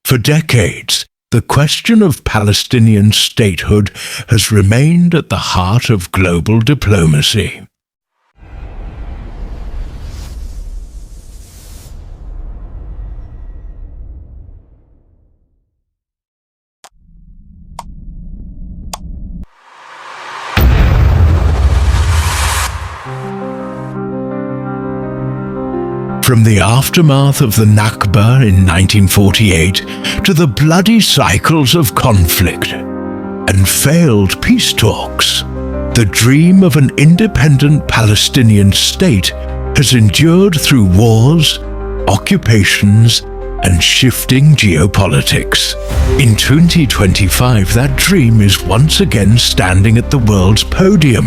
For decades, the question of Palestinian statehood has remained at the heart of global diplomacy. From the aftermath of the Nakba in 1948 to the bloody cycles of conflict and failed peace talks, the dream of an independent Palestinian state has endured through wars, occupations, and shifting geopolitics. In 2025, that dream is once again standing at the world's podium.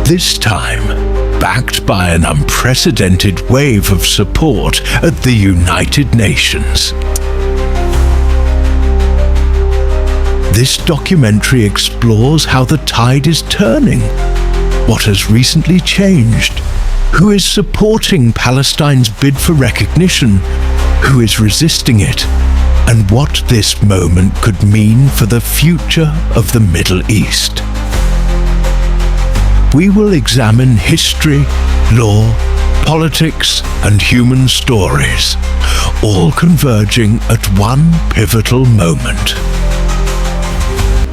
This time, backed by an unprecedented wave of support at the United Nations. This documentary explores how the tide is turning, what has recently changed, who is supporting Palestine's bid for recognition, who is resisting it, and what this moment could mean for the future of the Middle East. We will examine history, law, politics, and human stories, all converging at one pivotal moment.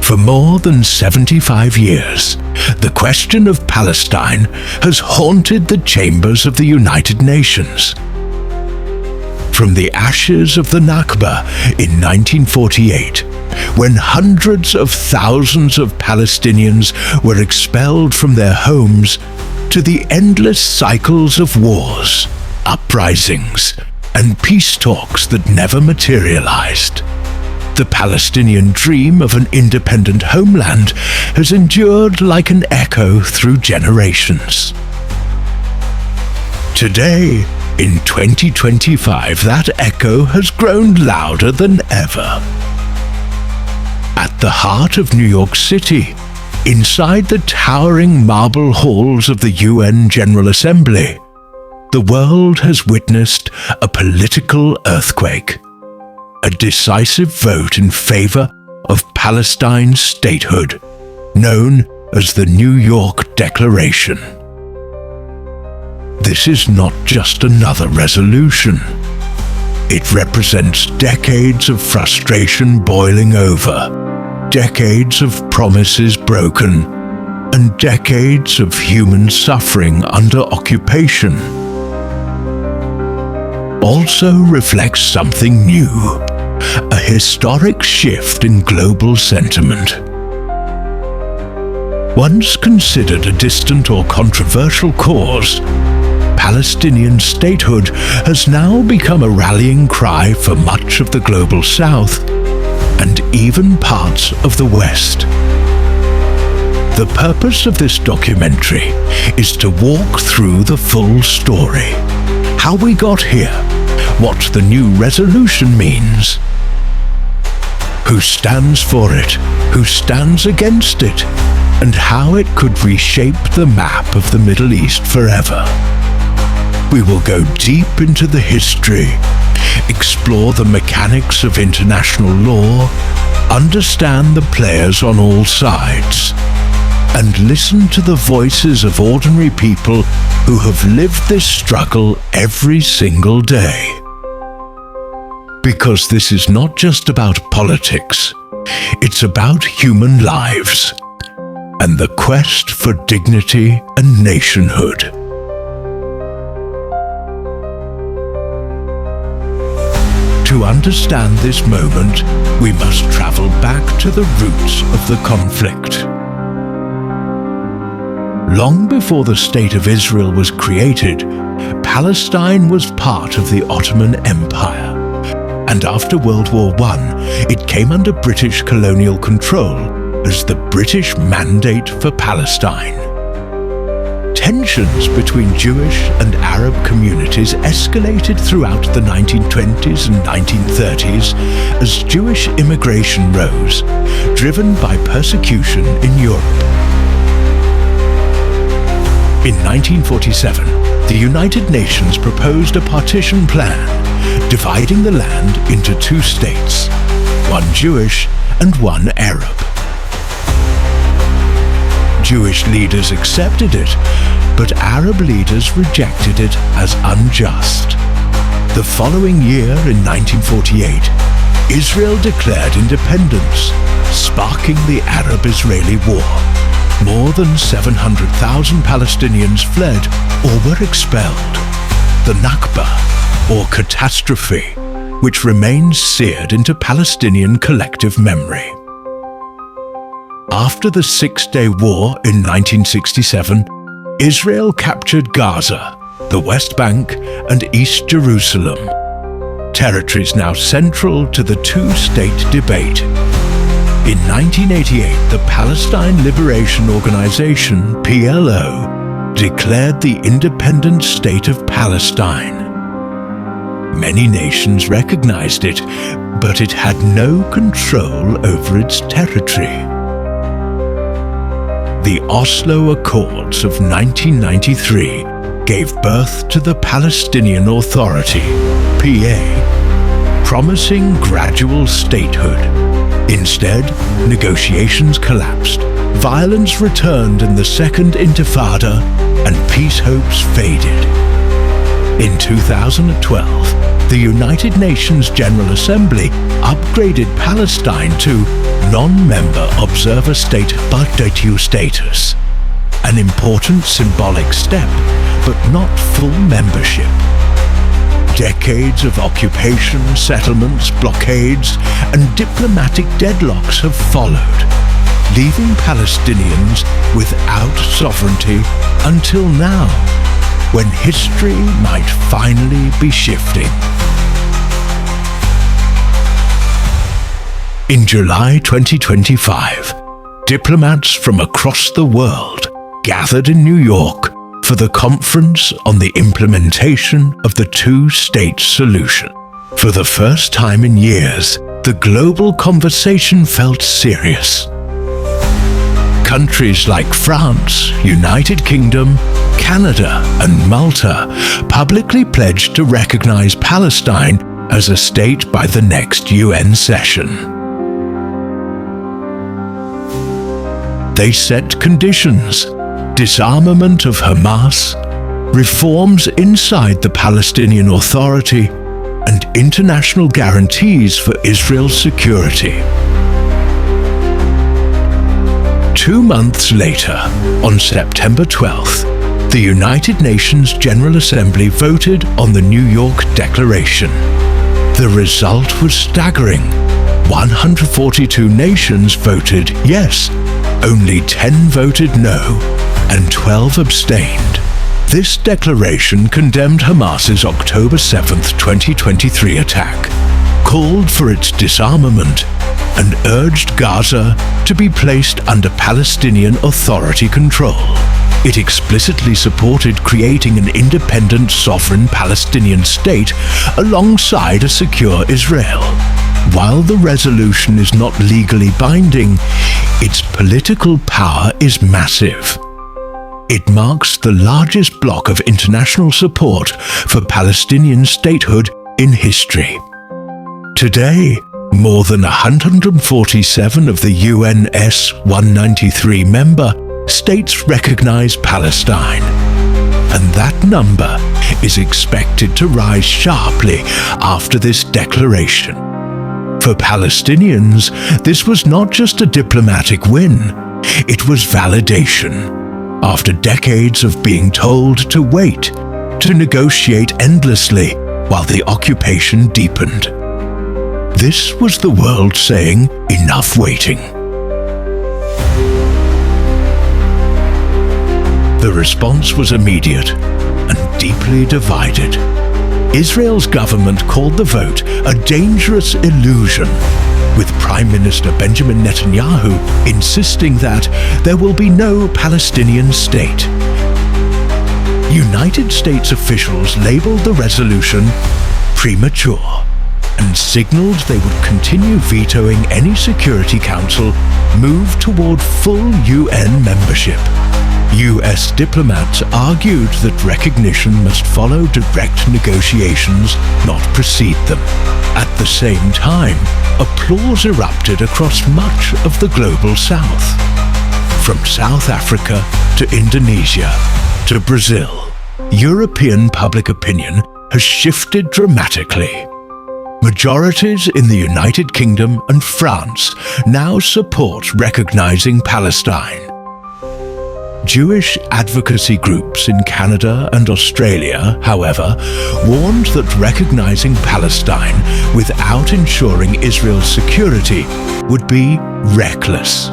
For more than 75 years, the question of Palestine has haunted the chambers of the United Nations. From the ashes of the Nakba in 1948, when hundreds of thousands of Palestinians were expelled from their homes, to the endless cycles of wars, uprisings, and peace talks that never materialized. The Palestinian dream of an independent homeland has endured like an echo through generations. Today, in 2025, that echo has grown louder than ever. At the heart of New York City, inside the towering marble halls of the UN General Assembly, the world has witnessed a political earthquake, a decisive vote in favor of Palestine's statehood, known as the New York Declaration. This is not just another resolution. It represents decades of frustration boiling over, decades of promises broken, and decades of human suffering under occupation. Also reflects something new, a historic shift in global sentiment. Once considered a distant or controversial cause, Palestinian statehood has now become a rallying cry for much of the global South and even parts of the West. The purpose of this documentary is to walk through the full story. How we got here, what the new resolution means, who stands for it, who stands against it, and how it could reshape the map of the Middle East forever. We will go deep into the history, explore the mechanics of international law, understand the players on all sides, and listen to the voices of ordinary people who have lived this struggle every single day. Because this is not just about politics, it's about human lives and the quest for dignity and nationhood. To understand this moment, we must travel back to the roots of the conflict. Long before the State of Israel was created, Palestine was part of the Ottoman Empire, and after World War I, it came under British colonial control as the British Mandate for Palestine. Tensions between Jewish and Arab communities escalated throughout the 1920s and 1930s as Jewish immigration rose, driven by persecution in Europe. In 1947, the United Nations proposed a partition plan, dividing the land into two states, one Jewish and one Arab. Jewish leaders accepted it, but Arab leaders rejected it as unjust. The following year, in 1948, Israel declared independence, sparking the Arab-Israeli War. More than 700,000 Palestinians fled or were expelled. The Nakba, or catastrophe, which remains seared into Palestinian collective memory. After the Six-Day War in 1967, Israel captured Gaza, the West Bank and East Jerusalem, territories now central to the two-state debate. In 1988, the Palestine Liberation Organization, PLO, declared the independent state of Palestine. Many nations recognized it, but it had no control over its territory. The Oslo Accords of 1993 gave birth to the Palestinian Authority, PA, promising gradual statehood. Instead, negotiations collapsed, violence returned in the Second Intifada, and peace hopes faded. In 2012, the United Nations General Assembly upgraded Palestine to non-member observer state by statute status, an important symbolic step, but not full membership. Decades of occupation, settlements, blockades, and diplomatic deadlocks have followed, leaving Palestinians without sovereignty until now, when history might finally be shifting. In July 2025, diplomats from across the world gathered in New York for the Conference on the Implementation of the Two-State Solution. For the first time in years, the global conversation felt serious. Countries like France, United Kingdom, Canada, and Malta publicly pledged to recognize Palestine as a state by the next UN session. They set conditions: disarmament of Hamas, reforms inside the Palestinian Authority, and international guarantees for Israel's security. 2 months later, on September 12th, the United Nations General Assembly voted on the New York Declaration. The result was staggering. 142 nations voted yes, only 10 voted no, and 12 abstained. This declaration condemned Hamas's October 7, 2023 attack, called for its disarmament, and urged Gaza to be placed under Palestinian Authority control. It explicitly supported creating an independent, sovereign Palestinian state alongside a secure Israel. While the resolution is not legally binding, its political power is massive. It marks the largest block of international support for Palestinian statehood in history. Today, more than 147 of the UN's 193 member states recognize Palestine, and that number is expected to rise sharply after this declaration. For Palestinians, this was not just a diplomatic win, it was validation. After decades of being told to wait, to negotiate endlessly while the occupation deepened. This was the world saying, enough waiting. The response was immediate and deeply divided. Israel's government called the vote a dangerous illusion, with Prime Minister Benjamin Netanyahu insisting that there will be no Palestinian state. United States officials labeled the resolution premature and signaled they would continue vetoing any Security Council move toward full UN membership. US diplomats argued that recognition must follow direct negotiations, not precede them. At the same time, applause erupted across much of the global South. From South Africa to Indonesia to Brazil, European public opinion has shifted dramatically. Majorities in the United Kingdom and France now support recognizing Palestine. Jewish advocacy groups in Canada and Australia, however, warned that recognizing Palestine without ensuring Israel's security would be reckless.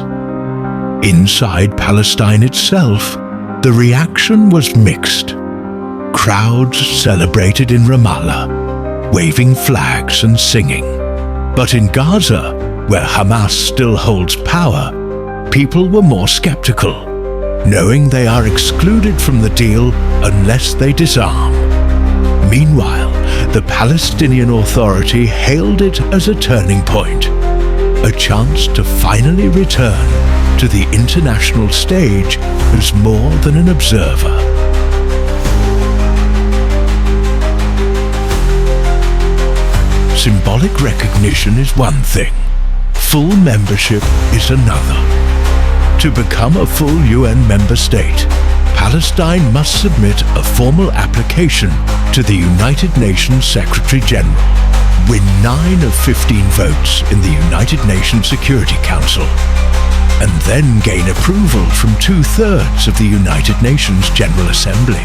Inside Palestine itself, the reaction was mixed. Crowds celebrated in Ramallah, waving flags and singing. But in Gaza, where Hamas still holds power, people were more skeptical, knowing they are excluded from the deal unless they disarm. Meanwhile, the Palestinian Authority hailed it as a turning point, a chance to finally return to the international stage as more than an observer. Symbolic recognition is one thing, full membership is another. To become a full UN member state, Palestine must submit a formal application to the United Nations Secretary-General, win 9 of 15 votes in the United Nations Security Council, and then gain approval from 2/3 of the United Nations General Assembly.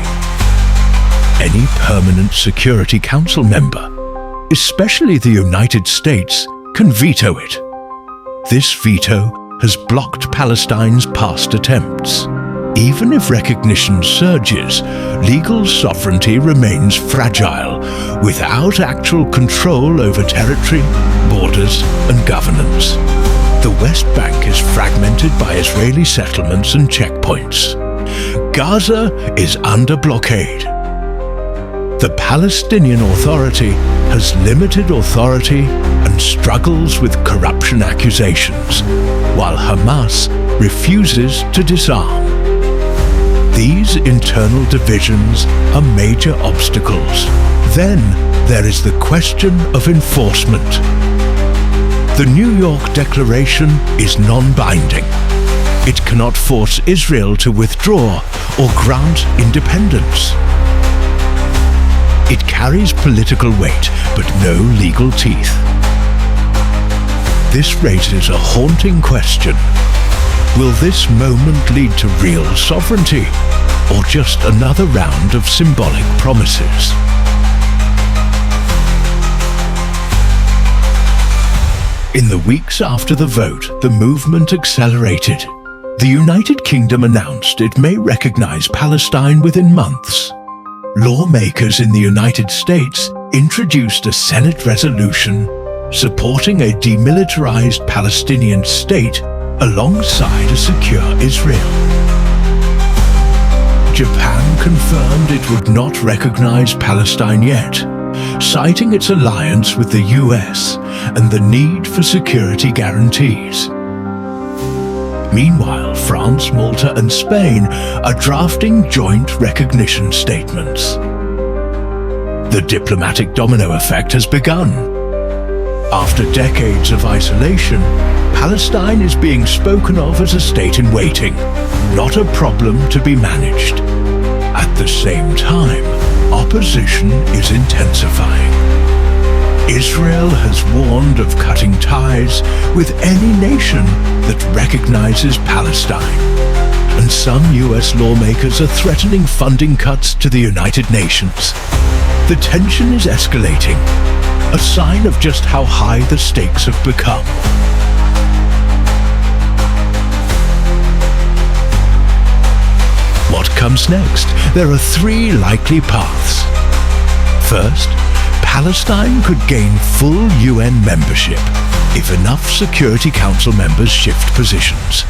Any permanent Security Council member, especially the United States, can veto it. This veto has blocked Palestine's past attempts. Even if recognition surges, legal sovereignty remains fragile, without actual control over territory, borders, and governance. The West Bank is fragmented by Israeli settlements and checkpoints. Gaza is under blockade. The Palestinian Authority has limited authority and struggles with corruption accusations, while Hamas refuses to disarm. These internal divisions are major obstacles. Then there is the question of enforcement. The New York Declaration is non-binding. It cannot force Israel to withdraw or grant independence. It carries political weight, but no legal teeth. This raises a haunting question. Will this moment lead to real sovereignty, or just another round of symbolic promises? In the weeks after the vote, the movement accelerated. The United Kingdom announced it may recognize Palestine within months. Lawmakers in the United States introduced a Senate resolution supporting a demilitarized Palestinian state alongside a secure Israel. Japan confirmed it would not recognize Palestine yet, citing its alliance with the US and the need for security guarantees. Meanwhile, France, Malta, and Spain are drafting joint recognition statements. The diplomatic domino effect has begun. After decades of isolation, Palestine is being spoken of as a state in waiting, not a problem to be managed. At the same time, opposition is intensifying. Israel has warned of cutting ties with any nation that recognizes Palestine, and some US lawmakers are threatening funding cuts to the United Nations. The tension is escalating, a sign of just how high the stakes have become. What comes next? There are 3 likely paths. First, Palestine could gain full UN membership if enough Security Council members shift positions.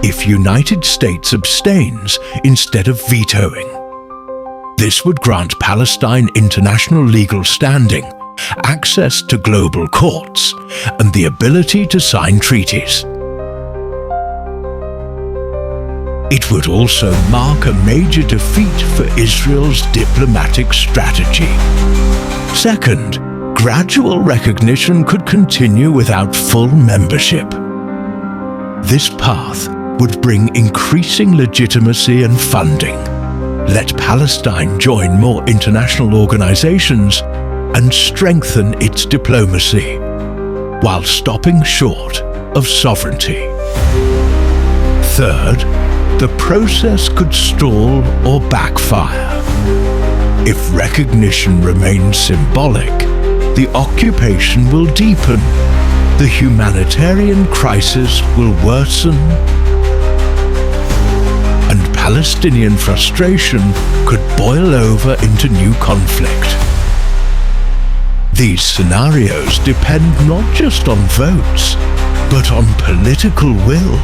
If United States abstains instead of vetoing. This would grant Palestine international legal standing, access to global courts, and the ability to sign treaties. It would also mark a major defeat for Israel's diplomatic strategy. Second, gradual recognition could continue without full membership. This path would bring increasing legitimacy and funding, let Palestine join more international organizations, and strengthen its diplomacy, while stopping short of sovereignty. Third, the process could stall or backfire. If recognition remains symbolic, the occupation will deepen, the humanitarian crisis will worsen, and Palestinian frustration could boil over into new conflict. These scenarios depend not just on votes, but on political will,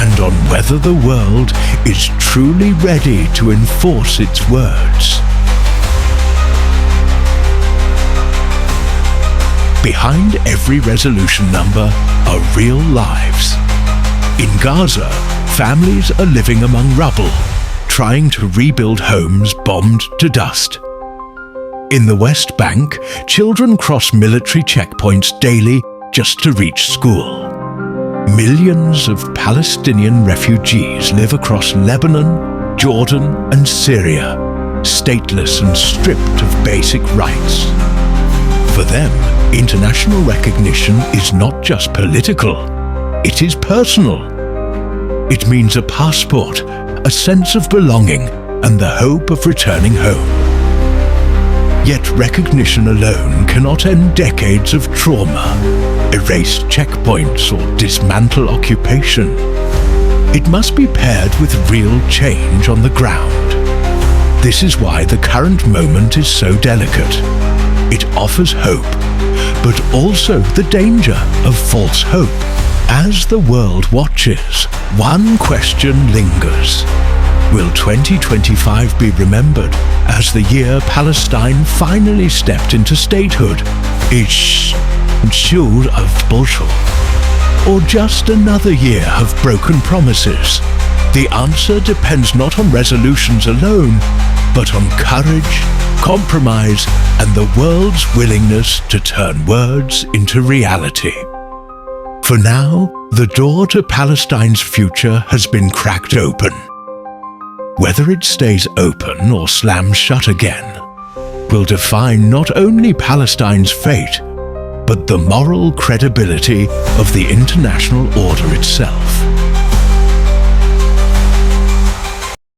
and on whether the world is truly ready to enforce its words. Behind every resolution number are real lives. In Gaza, families are living among rubble, trying to rebuild homes bombed to dust. In the West Bank, children cross military checkpoints daily just to reach school. Millions of Palestinian refugees live across Lebanon, Jordan, and Syria, stateless and stripped of basic rights. For them, international recognition is not just political, it is personal. It means a passport, a sense of belonging, and the hope of returning home. Yet recognition alone cannot end decades of trauma, erase checkpoints, or dismantle occupation. It must be paired with real change on the ground. This is why the current moment is so delicate. It offers hope, but also the danger of false hope. As the world watches, one question lingers. Will 2025 be remembered as the year Palestine finally stepped into statehood? Ish, shul of bullshit. Or just another year of broken promises? The answer depends not on resolutions alone, but on courage, compromise, and the world's willingness to turn words into reality. For now, the door to Palestine's future has been cracked open. Whether it stays open or slams shut again will define not only Palestine's fate, but the moral credibility of the international order itself.